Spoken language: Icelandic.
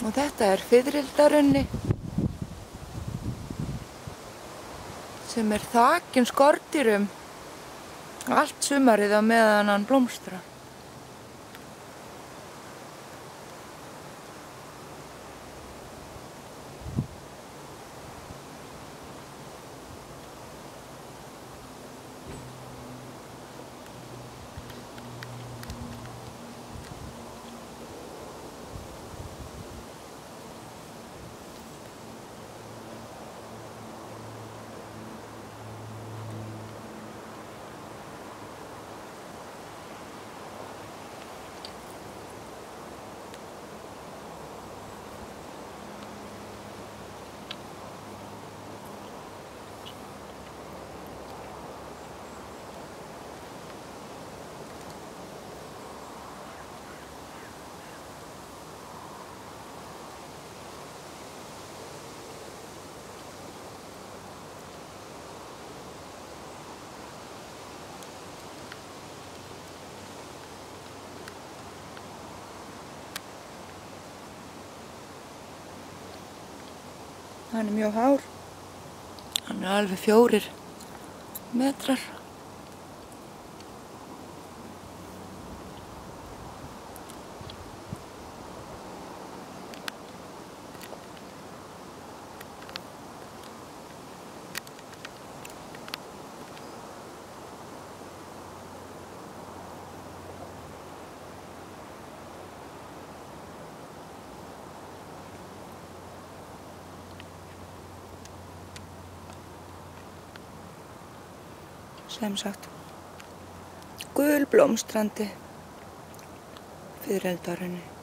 Og þetta fiðrildarunni sem þakinn skordýrum allt sumarið á meðan hann blómstrar. Hann mjög hár. Hann alveg 4 metrar. Sem sagt, gulblómstrandi fiðrildarunni.